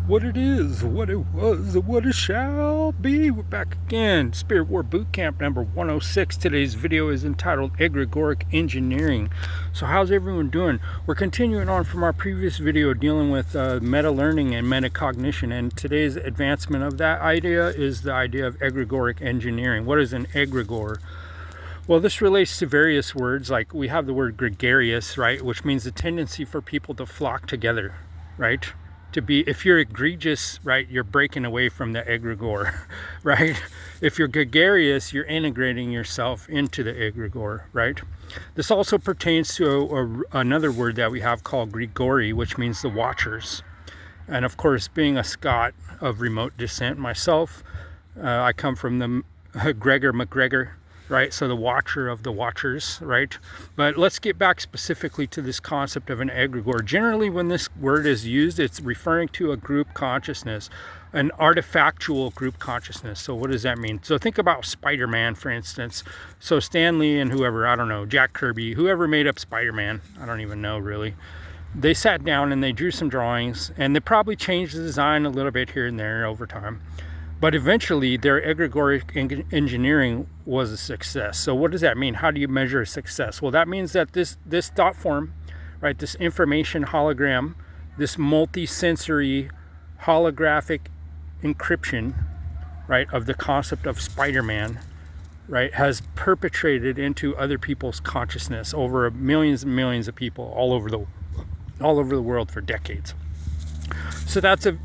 What it is, what it was, and what it shall be. We're back again. Spirit War Boot Camp number 106. Today's video is entitled Egregoric Engineering. So how's everyone doing? We're continuing on from our previous video dealing with meta-learning and metacognition, and today's advancement of that idea is the idea of egregoric engineering. What is an egregore? Well, this relates to various words. Like we have the word gregarious, right, which means the tendency for people to flock together, right? To be, if you're egregious, right, you're breaking away from the egregore, right? If you're gregarious, you're integrating yourself into the egregore, right? This also pertains to another word that we have called Grigori, which means the watchers. And of course, being a Scot of remote descent myself, I come from the Gregor MacGregor, right? So the watcher of the watchers, right? But let's get back specifically to this concept of an egregore. Generally, when this word is used, it's referring to a group consciousness, an artifactual group consciousness. So what does that mean? So think about Spider-Man, for instance. So Stan Lee and whoever, I don't know, Jack Kirby, whoever made up Spider-Man, I don't even know really. They sat down and they drew some drawings, and they probably changed the design a little bit here and there over time. But eventually, their egregoric engineering was a success. So what does that mean? How do you measure success? Well, that means that this thought form, right, this information hologram, this multi-sensory holographic encryption, right, of the concept of Spider-Man, right, has perpetrated into other people's consciousness over millions and millions of people all over the world for decades. So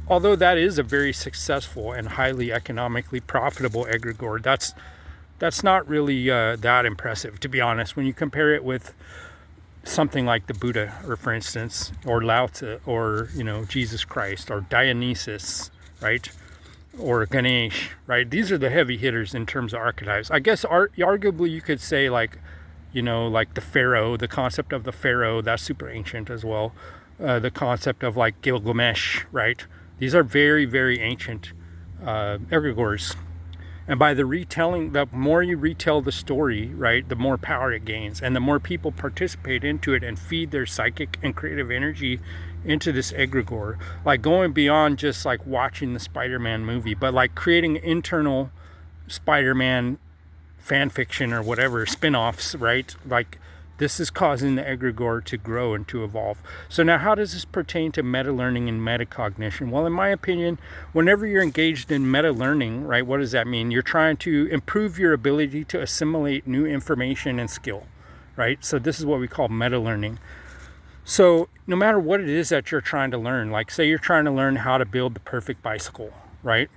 although that is a very successful and highly economically profitable egregore, that's not really that impressive, to be honest, when you compare it with something like the Buddha, or for instance, or Lao Tzu, or Jesus Christ, or Dionysus, right, or Ganesh, right? These are the heavy hitters in terms of archetypes. I guess arguably you could say like the pharaoh, the concept of the pharaoh, that's super ancient as well. The concept of like Gilgamesh, right? These are very, very ancient egregores. And by the more you retell the story, right, the more power it gains. And the more people participate into it and feed their psychic and creative energy into this egregore, like going beyond just like watching the Spider-Man movie, but like creating internal Spider-Man fan fiction or whatever, spin-offs, right? Like this is causing the egregore to grow and to evolve. So now how does this pertain to meta-learning and metacognition? Well, in my opinion, whenever you're engaged in meta-learning, right, what does that mean? You're trying to improve your ability to assimilate new information and skill, right? So this is what we call meta-learning. So no matter what it is that you're trying to learn, like say you're trying to learn how to build the perfect bicycle, right?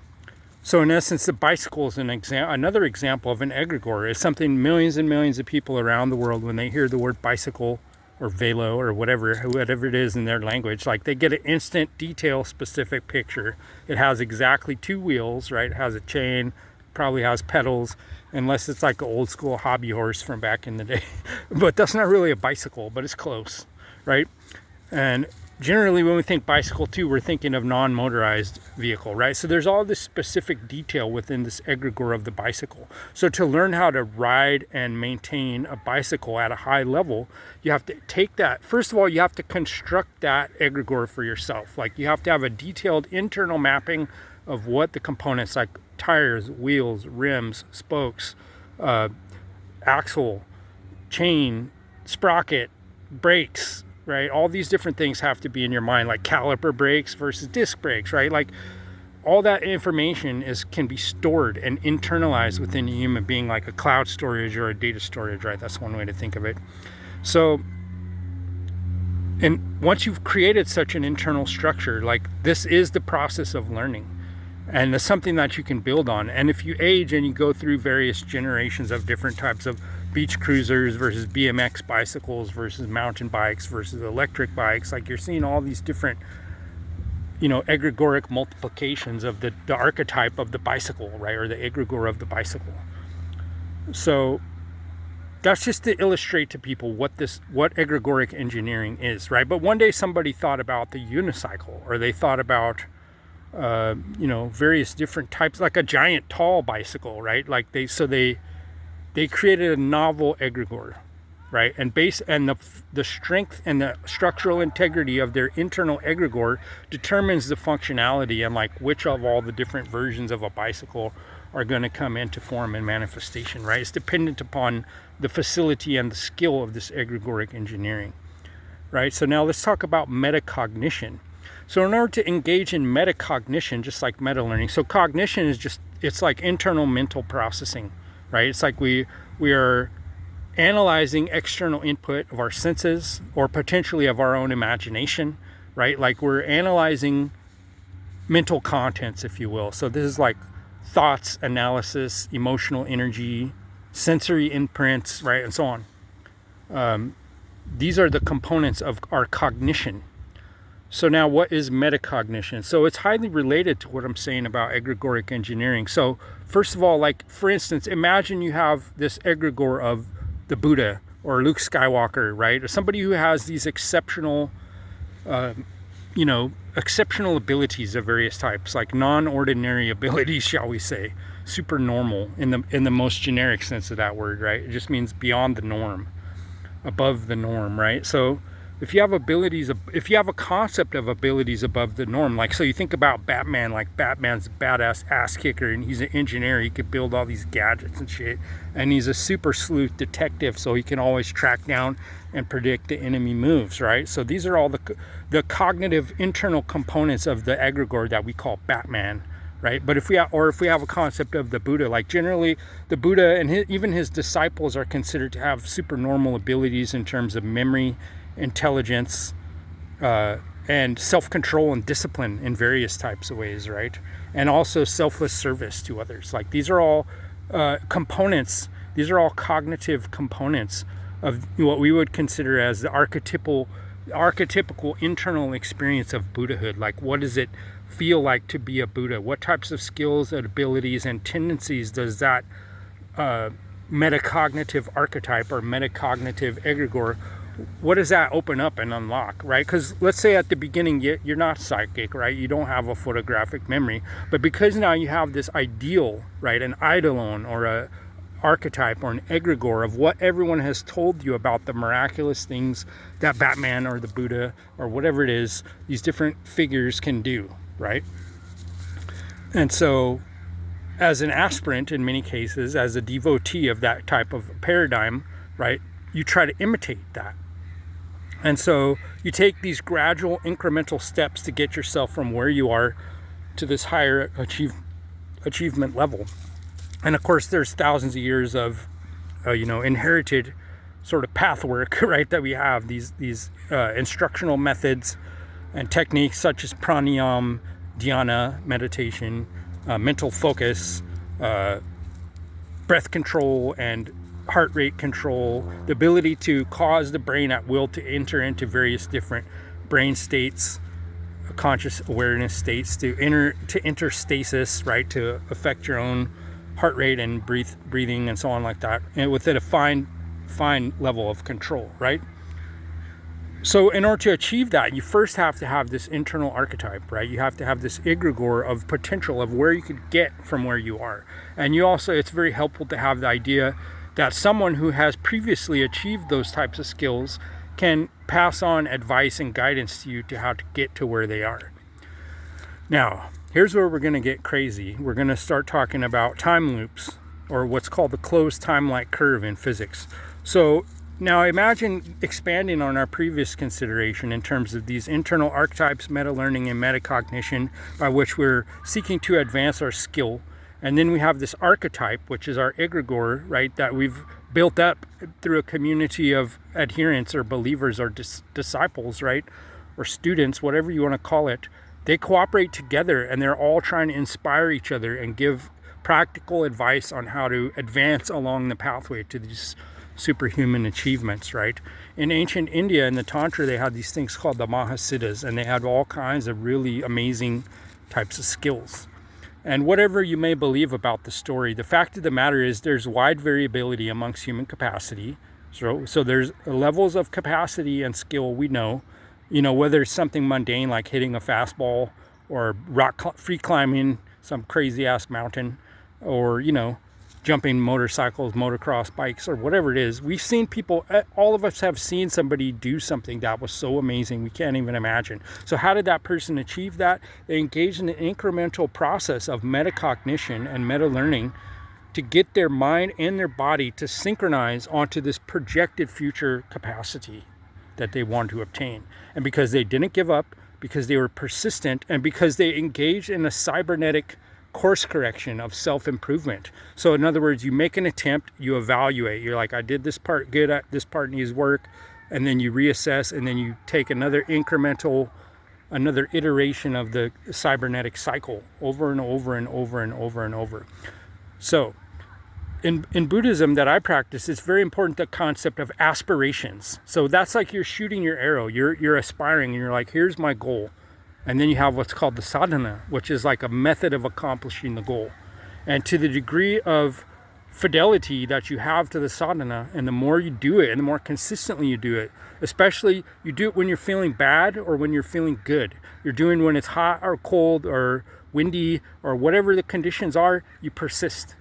So in essence, the bicycle is another example of an egregore. It's something millions and millions of people around the world, when they hear the word bicycle or velo or whatever it is in their language, like they get an instant, detail specific picture. It has exactly 2 wheels, right? It has a chain, probably has pedals, unless it's like an old school hobby horse from back in the day. But that's not really a bicycle, but it's close, right? And generally, when we think bicycle too, we're thinking of non-motorized vehicle, right? So there's all this specific detail within this egregore of the bicycle. So to learn how to ride and maintain a bicycle at a high level, you have to take that. First of all, you have to construct that egregore for yourself. Like you have to have a detailed internal mapping of what the components, like tires, wheels, rims, spokes, axle, chain, sprocket, brakes, right? All these different things have to be in your mind, like caliper brakes versus disc brakes, right? Like all that information can be stored and internalized within a human being, like a cloud storage or a data storage, right? That's one way to think of it. So, and once you've created such an internal structure, like this is the process of learning. And it's something that you can build on. And if you age and you go through various generations of different types of beach cruisers versus BMX bicycles versus mountain bikes versus electric bikes, like you're seeing all these different, egregoric multiplications of the archetype of the bicycle, right? Or the egregore of the bicycle. So that's just to illustrate to people what egregoric engineering is, right? But one day somebody thought about the unicycle, or they thought about various different types, like a giant tall bicycle, right? Like they created a novel egregore, right? And the strength and the structural integrity of their internal egregore determines the functionality and like which of all the different versions of a bicycle are going to come into form and manifestation, right? It's dependent upon the facility and the skill of this egregoric engineering, right? So now let's talk about metacognition. So in order to engage in metacognition, just like meta learning, so cognition is just, it's like internal mental processing, right? It's like we are analyzing external input of our senses or potentially of our own imagination, right? Like we're analyzing mental contents, if you will. So this is like thoughts, analysis, emotional energy, sensory imprints, right? And so on. These are the components of our cognition. So now what is metacognition? So it's highly related to what I'm saying about egregoric engineering. So first of all, like for instance, imagine you have this egregore of the Buddha or Luke Skywalker, right? Or somebody who has these exceptional, exceptional abilities of various types, like non-ordinary abilities, shall we say, super normal in the most generic sense of that word, right? It just means beyond the norm, above the norm, right? So if you have abilities, if you have a concept of abilities above the norm, like, so you think about Batman, like Batman's a badass ass kicker and he's an engineer, he could build all these gadgets and shit, and he's a super sleuth detective, so he can always track down and predict the enemy moves, right? So these are all the cognitive internal components of the egregore that we call Batman, right? But if we have a concept of the Buddha, like generally the Buddha and even his disciples are considered to have supernormal abilities in terms of memory, intelligence, and self-control and discipline in various types of ways, right? And also selfless service to others. Like these are all components, these are all cognitive components of what we would consider as the archetypical internal experience of Buddhahood. Like what does it feel like to be a Buddha? What types of skills and abilities and tendencies does that metacognitive archetype or metacognitive egregore, what does that open up and unlock, right? Because let's say at the beginning you're not psychic, right? You don't have a photographic memory, but because now you have this ideal, right, an eidolon or a archetype or an egregore of what everyone has told you about the miraculous things that Batman or the Buddha or whatever it is, these different figures can do, right? And so as an aspirant, in many cases, as a devotee of that type of paradigm, right, you try to imitate that. And so you take these gradual incremental steps to get yourself from where you are to this higher achievement level. And of course, there's thousands of years of, inherited sort of path work, right, that we have, these instructional methods and techniques such as pranayama, dhyana, meditation, mental focus, breath control, and heart rate control, the ability to cause the brain at will to enter into various different brain states, conscious awareness states, to enter stasis, right, to affect your own heart rate and breathing and so on like that, and within a fine level of control, right? So in order to achieve that, you first have to have this internal archetype, right? You have to have this egregore of potential of where you could get from where you are. And you also, it's very helpful to have the idea that someone who has previously achieved those types of skills can pass on advice and guidance to you to how to get to where they are. Now, here's where we're going to get crazy. We're going to start talking about time loops, or what's called the closed time-like curve in physics. So now imagine expanding on our previous consideration in terms of these internal archetypes, meta-learning, and metacognition, by which we're seeking to advance our skill. And then we have this archetype, which is our egregore, right, that we've built up through a community of adherents or believers or disciples, right, or students, whatever you want to call it. They cooperate together and they're all trying to inspire each other and give practical advice on how to advance along the pathway to these superhuman achievements, right? In ancient India, in the Tantra, they had these things called the Mahasiddhas, and they had all kinds of really amazing types of skills. And whatever you may believe about the story, the fact of the matter is there's wide variability amongst human capacity. So there's levels of capacity and skill we know, whether it's something mundane like hitting a fastball or free climbing some crazy ass mountain, or, jumping motorcycles, motocross bikes, or whatever it is. We've seen people, all of us have seen somebody do something that was so amazing we can't even imagine. So how did that person achieve that? They engaged in an incremental process of metacognition and meta learning to get their mind and their body to synchronize onto this projected future capacity that they want to obtain. And because they didn't give up, because they were persistent, and because they engaged in a cybernetic course correction of self-improvement. So in other words, you make an attempt, you evaluate, you're like, I did this part good, this part needs work, and then you reassess, and then you take another iteration of the cybernetic cycle over and over and over and over and over. So in Buddhism that I practice, it's very important, the concept of aspirations. So that's like you're shooting your arrow, you're aspiring, and you're like, here's my goal. And then you have what's called the sadhana, which is like a method of accomplishing the goal. And to the degree of fidelity that you have to the sadhana, and the more you do it and the more consistently you do it, especially you do it when you're feeling bad or when you're feeling good. You're doing when it's hot or cold or windy or whatever the conditions are, you persist.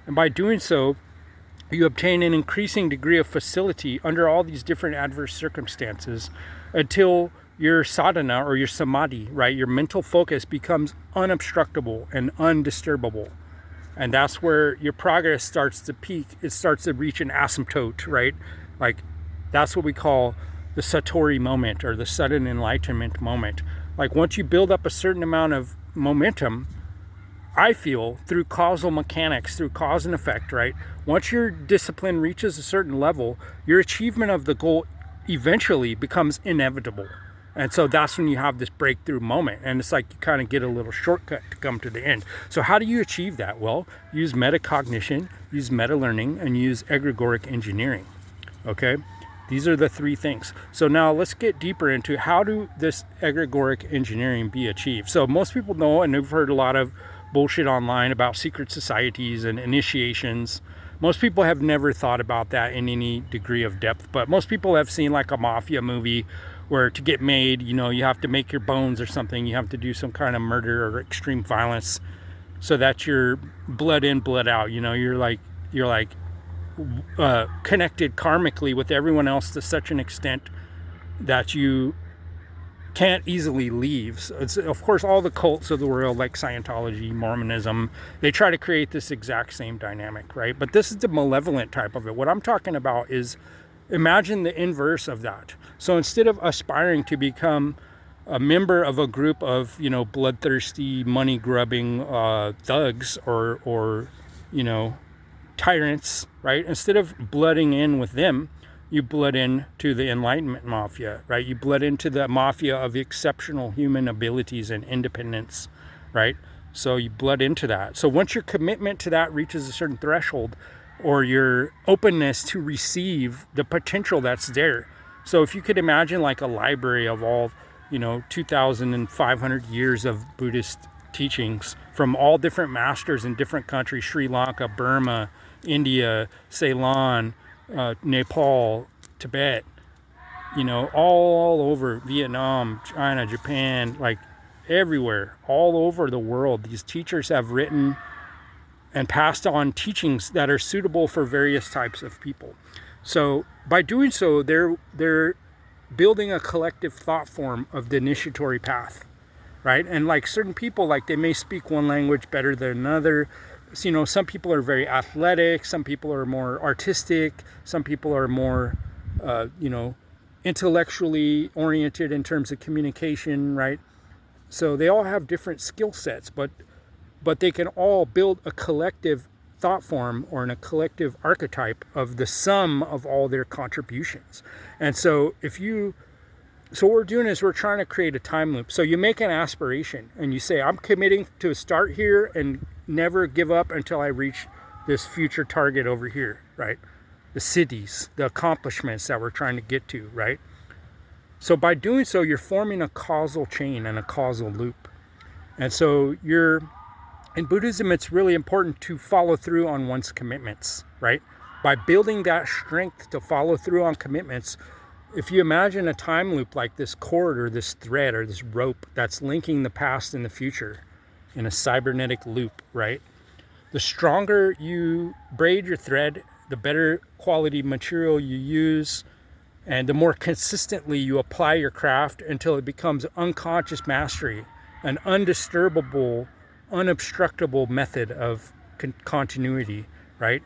And by doing so, you obtain an increasing degree of facility under all these different adverse circumstances until your sadhana or your samadhi, right, your mental focus becomes unobstructable and undisturbable. And that's where your progress starts to peak. It starts to reach an asymptote, right? Like that's what we call the satori moment, or the sudden enlightenment moment. Like once you build up a certain amount of momentum, I feel, through causal mechanics, through cause and effect, right? Once your discipline reaches a certain level, your achievement of the goal eventually becomes inevitable. And so that's when you have this breakthrough moment. And it's like you kind of get a little shortcut to come to the end. So how do you achieve that? Well, use metacognition, use meta-learning, and use egregoric engineering. Okay? These are the three things. So now let's get deeper into how do this egregoric engineering be achieved. So most people know, and they've heard a lot of bullshit online about secret societies and initiations. Most people have never thought about that in any degree of depth, but most people have seen like a mafia movie where to get made, you know, you have to make your bones or something. You have to do some kind of murder or extreme violence so that you're blood in, blood out. You know, you're like connected karmically with everyone else to such an extent that you can't easily leave. So it's, of course, all the cults of the world, like Scientology, Mormonism, they try to create this exact same dynamic, right? But this is the malevolent type of it. What I'm talking about is, imagine the inverse of that. So instead of aspiring to become a member of a group of, you know, bloodthirsty, money-grubbing thugs or, you know, tyrants, right? Instead of blooding in with them, you blood into the Enlightenment mafia, right? You blood into the mafia of exceptional human abilities and independence, right? So you blood into that. So once your commitment to that reaches a certain threshold, or your openness to receive the potential that's there. So if you could imagine like a library of all, you know, 2,500 years of Buddhist teachings from all different masters in different countries, Sri Lanka, Burma, India, Ceylon, Nepal, Tibet, you know, all over Vietnam, China, Japan, like everywhere, all over the world, these teachers have written and passed on teachings that are suitable for various types of people. So by doing so, they're building a collective thought form of the initiatory path, right? And like certain people, like they may speak one language better than another. So, you know, some people are very athletic, some people are more artistic, some people are more, you know, intellectually oriented in terms of communication, right? So they all have different skill sets, but they can all build a collective thought form or in a collective archetype of the sum of all their contributions. And so so what we're doing is we're trying to create a time loop. So you make an aspiration and you say, I'm committing to start here and never give up until I reach this future target over here, right? The cities, the accomplishments that we're trying to get to, right? So by doing so, you're forming a causal chain and a causal loop. And so in Buddhism, it's really important to follow through on one's commitments, right? By building that strength to follow through on commitments, if you imagine a time loop like this cord or this thread or this rope that's linking the past and the future in a cybernetic loop, right? The stronger you braid your thread, the better quality material you use, and the more consistently you apply your craft until it becomes unconscious mastery, an undisturbable, unobstructable method of continuity, right?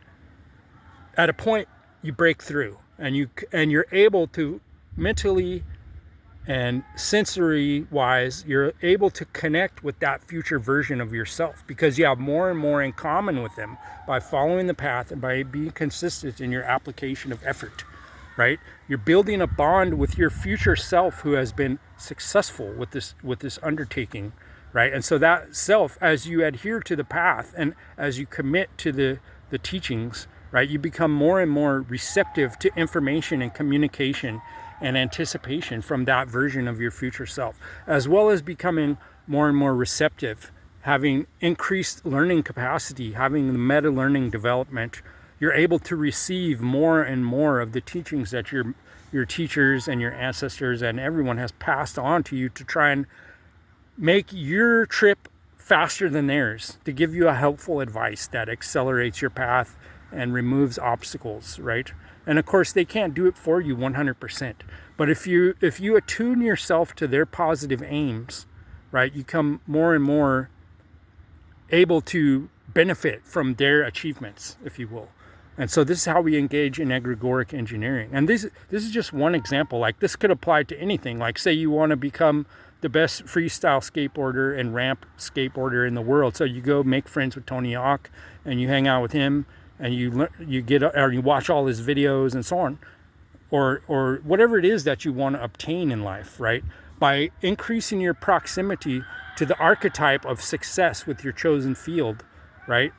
At a point you break through, and you're able to mentally and sensory wise, you're able to connect with that future version of yourself because you have more and more in common with them by following the path and by being consistent in your application of effort, right? You're building a bond with your future self who has been successful with this undertaking, right? And so that self, as you adhere to the path and as you commit to the teachings, right, you become more and more receptive to information and communication and anticipation from that version of your future self, as well as becoming more and more receptive, having increased learning capacity, having the meta learning development. You're able to receive more and more of the teachings that your teachers and your ancestors and everyone has passed on to you to try and make your trip faster than theirs, to give you a helpful advice that accelerates your path and removes obstacles, right? And of course, they can't do it for you 100%. But if you attune yourself to their positive aims, right, you become more and more able to benefit from their achievements, if you will. And so this is how we engage in egregoric engineering. And this is just one example. Like, this could apply to anything. Like, say you want to become the best freestyle skateboarder and ramp skateboarder in the world. So you go make friends with Tony Hawk and you hang out with him, and you watch all his videos and so on, or whatever it is that you want to obtain in life, right? By increasing your proximity to the archetype of success with your chosen field, right?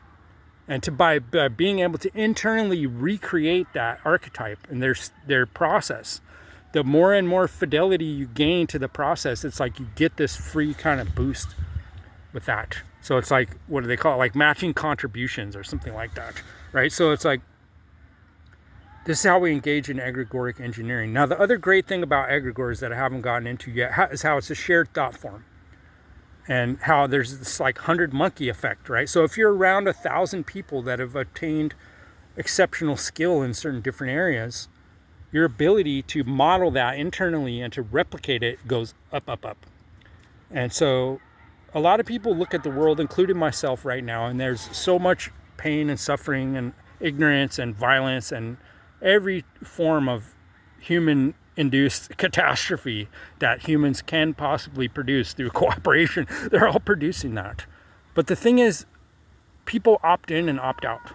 And by being able to internally recreate that archetype and their process, the more and more fidelity you gain to the process, it's like you get this free kind of boost with that. So it's like, what do they call it? Like matching contributions or something like that, right? So it's like, this is how we engage in egregoric engineering. Now, the other great thing about egregores that I haven't gotten into yet is how it's a shared thought form, and how there's this like 100 monkey effect, right? So if you're around 1,000 people that have attained exceptional skill in certain different areas, your ability to model that internally and to replicate it goes up, up, up. And so a lot of people look at the world, including myself right now, and there's so much pain and suffering and ignorance and violence and every form of human-induced catastrophe that humans can possibly produce through cooperation. They're all producing that. But the thing is, people opt in and opt out.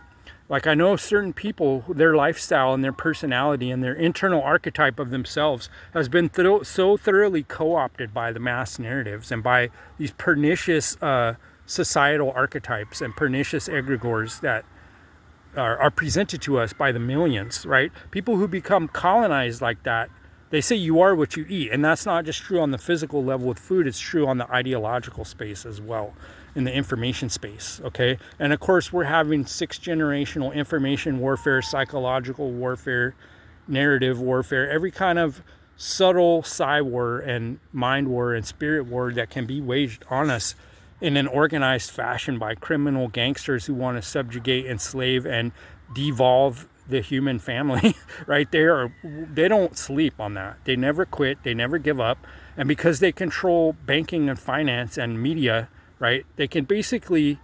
Like, I know certain people, their lifestyle and their personality and their internal archetype of themselves has been so thoroughly co-opted by the mass narratives and by these pernicious societal archetypes and pernicious egregores that are presented to us by the millions, right? People who become colonized like that, they say you are what you eat. And that's not just true on the physical level with food, it's true on the ideological space as well, in the information space, okay? And of course, we're having 6th generational information warfare, psychological warfare, narrative warfare, every kind of subtle psi war and mind war and spirit war that can be waged on us in an organized fashion by criminal gangsters who want to subjugate, enslave, and devolve the human family, right? They don't sleep on that. They never quit. They never give up. And because they control banking and finance and media, right, they can basically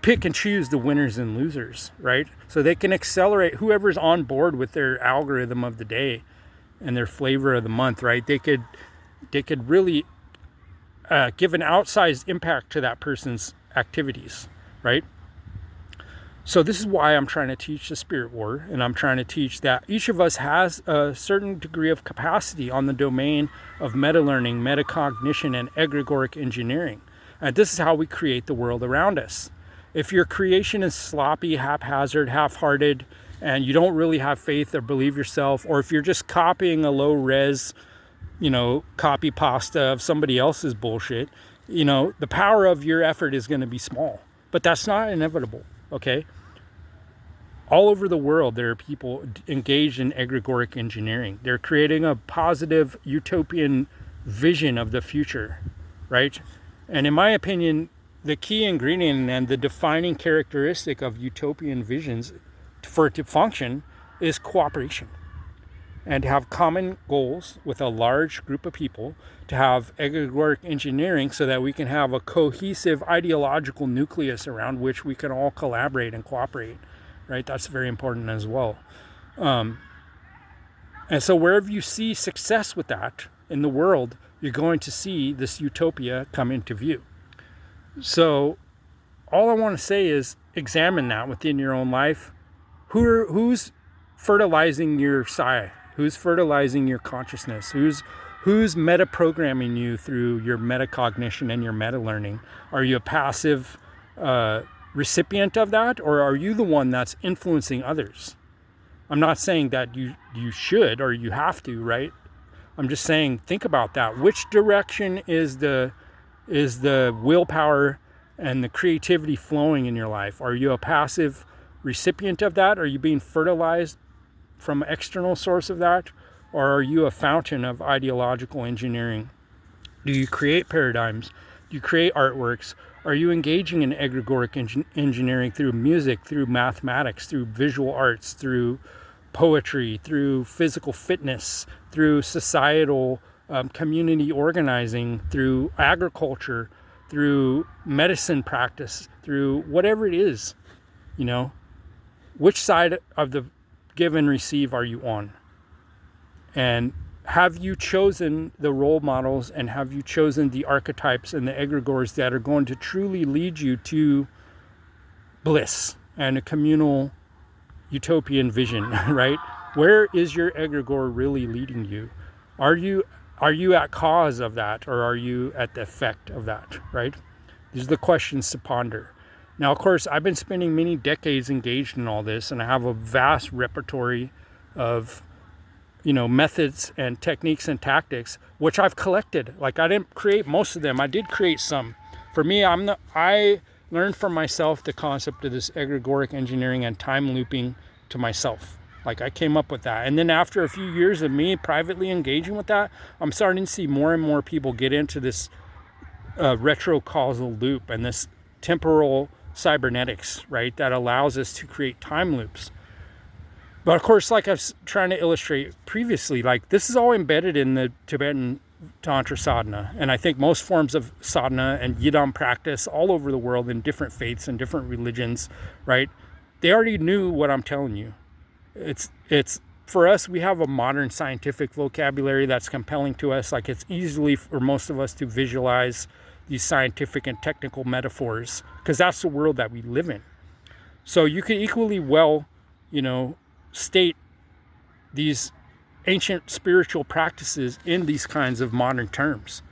pick and choose the winners and losers, right? So they can accelerate whoever's on board with their algorithm of the day and their flavor of the month, right? They could really give an outsized impact to that person's activities, right? So this is why I'm trying to teach the spirit war, and I'm trying to teach that each of us has a certain degree of capacity on the domain of meta-learning, metacognition, and egregoric engineering. And this is how we create the world around us. If your creation is sloppy, haphazard, half-hearted, and you don't really have faith or believe yourself, or if you're just copying a low-res, copy pasta of somebody else's bullshit, the power of your effort is going to be small. But that's not inevitable, okay? All over the world, there are people engaged in egregoric engineering. They're creating a positive utopian vision of the future, right? And in my opinion, the key ingredient and the defining characteristic of utopian visions for it to function is cooperation, and to have common goals with a large group of people, to have egregoric engineering so that we can have a cohesive ideological nucleus around which we can all collaborate and cooperate, right? That's very important as well. And so wherever you see success with that in the world, you're going to see this utopia come into view. So all I want to say is examine that within your own life. Who's fertilizing your psi? Who's fertilizing your consciousness? Who's meta-programming you through your metacognition and your meta-learning? Are you a passive recipient of that, or are you the one that's influencing others? I'm not saying that you should or you have to, right? I'm just saying, think about that. Which direction is the willpower and the creativity flowing in your life? Are you a passive recipient of that? Are you being fertilized from an external source of that? Or are you a fountain of ideological engineering? Do you create paradigms? Do you create artworks? Are you engaging in egregoric engineering through music, through mathematics, through visual arts, through poetry, through physical fitness, through societal community organizing, through agriculture, through medicine practice, through whatever it is, you know? Which side of the give and receive are you on? And have you chosen the role models, and have you chosen the archetypes and the egregores that are going to truly lead you to bliss and a communal utopian vision, right? Where is your egregore really leading you? Are you at cause of that, or are you at the effect of that, right? These are the questions to ponder. Now, of course, I've been spending many decades engaged in all this, and I have a vast repertory of, methods and techniques and tactics, which I've collected. Like, I didn't create most of them. I did create some. For me, I learned from myself the concept of this egregoric engineering and time looping to myself. Like, I came up with that. And then after a few years of me privately engaging with that, I'm starting to see more and more people get into this retrocausal loop and this temporal cybernetics, right? That allows us to create time loops. But of course, like I was trying to illustrate previously, like, this is all embedded in the Tibetan Tantra sadhana. And I think most forms of sadhana and yidam practice all over the world in different faiths and different religions, right? They already knew what I'm telling you. It's for us, we have a modern scientific vocabulary that's compelling to us. Like, it's easily for most of us to visualize these scientific and technical metaphors, because that's the world that we live in. So you could equally well, state these ancient spiritual practices in these kinds of modern terms.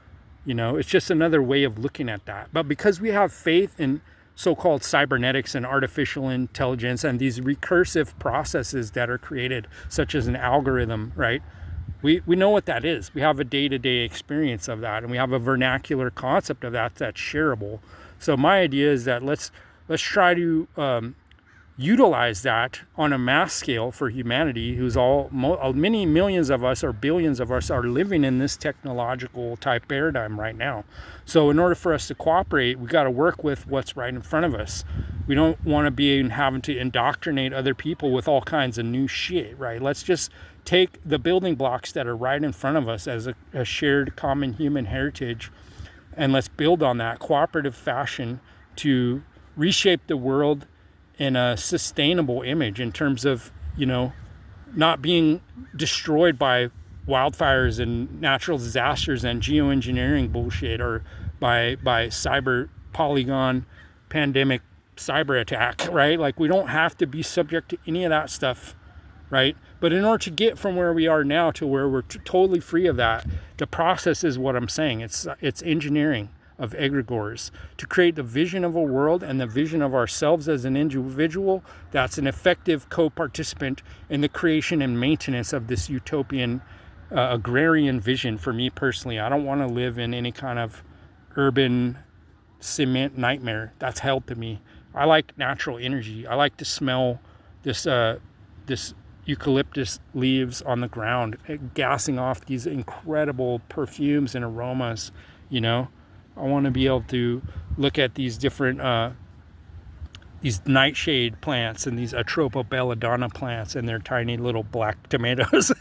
It's just another way of looking at that. But because we have faith in so-called cybernetics and artificial intelligence and these recursive processes that are created, such as an algorithm, right? We know what that is. We have a day-to-day experience of that, and we have a vernacular concept of that that's shareable. So my idea is that let's try to utilize that on a mass scale for humanity, who's many millions of us or billions of us are living in this technological type paradigm right now. So in order for us to cooperate, we got to work with what's right in front of us. We don't want to be having to indoctrinate other people with all kinds of new shit, right? Let's just take the building blocks that are right in front of us as a shared common human heritage, and let's build on that cooperative fashion to reshape the world in a sustainable image, in terms of, not being destroyed by wildfires and natural disasters and geoengineering bullshit, or by cyber polygon pandemic cyber attack, right? Like, we don't have to be subject to any of that stuff, right? But in order to get from where we are now to where we're totally free of that, the process is what I'm saying. It's engineering of egregores to create the vision of a world and the vision of ourselves as an individual that's an effective co-participant in the creation and maintenance of this utopian agrarian vision. For me personally, I don't want to live in any kind of urban cement nightmare. That's hell to me. I like natural energy. I like to smell this eucalyptus leaves on the ground, gassing off these incredible perfumes and aromas, I want to be able to look at these different these nightshade plants and these Atropa belladonna plants and their tiny little black tomatoes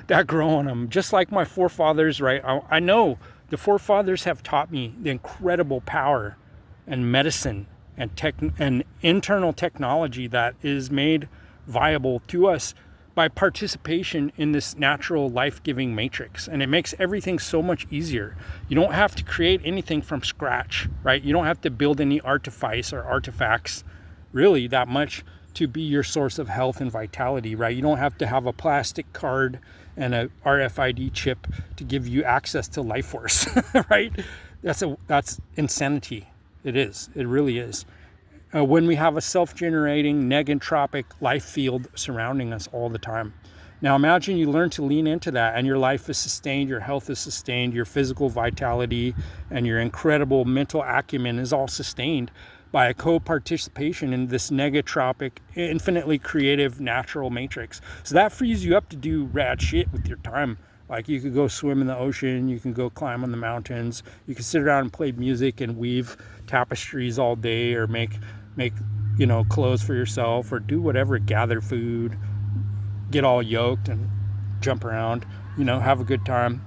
that grow on them, just like my forefathers, right? I know the forefathers have taught me the incredible power and medicine and internal technology that is made viable to us by participation in this natural life-giving matrix. And it makes everything so much easier. You don't have to create anything from scratch, right? You don't have to build any artifice or artifacts really that much to be your source of health and vitality, right? You don't have to have a plastic card and a RFID chip to give you access to life force, right? That's insanity. It is. It really is. When we have a self-generating negentropic life field surrounding us all the time. Now imagine you learn to lean into that and your life is sustained, your health is sustained, your physical vitality and your incredible mental acumen is all sustained by a co-participation in this negetropic, infinitely creative natural matrix. So that frees you up to do rad shit with your time. Like you could go swim in the ocean, you can go climb on the mountains, you can sit around and play music and weave tapestries all day, or make clothes for yourself, or do whatever, gather food, get all yoked and jump around, have a good time.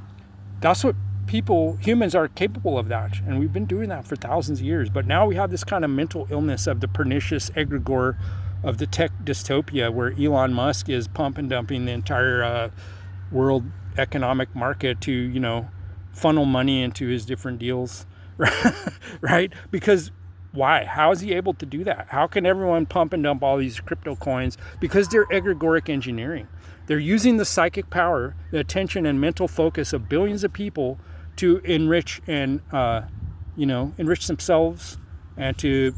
That's what humans are capable of, that, and we've been doing that for thousands of years. But now we have this kind of mental illness of the pernicious egregore of the tech dystopia, where Elon Musk is pump and dumping the entire world economic market to funnel money into his different deals, right? Because why? How is he able to do that? How can everyone pump and dump all these crypto coins? Because they're egregoric engineering. They're using the psychic power, the attention and mental focus of billions of people to enrich and enrich themselves and to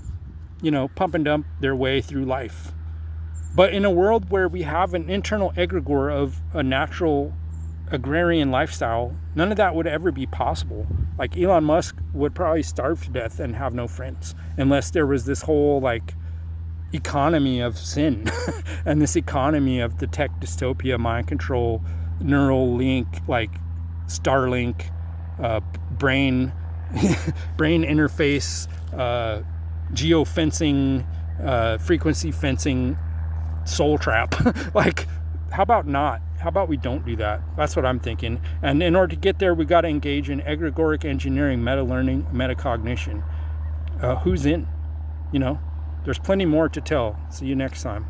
pump and dump their way through life. But in a world where we have an internal egregore of a natural agrarian lifestyle, none of that would ever be possible. Like Elon Musk would probably starve to death and have no friends, unless there was this whole economy of sin and this economy of the tech dystopia, mind control, neural link, Starlink, brain interface, geofencing, frequency fencing, soul trap. How about not? How about we don't do that? That's what I'm thinking. And in order to get there, we got to engage in egregoric engineering, meta learning, metacognition. Who's in? There's plenty more to tell. See you next time.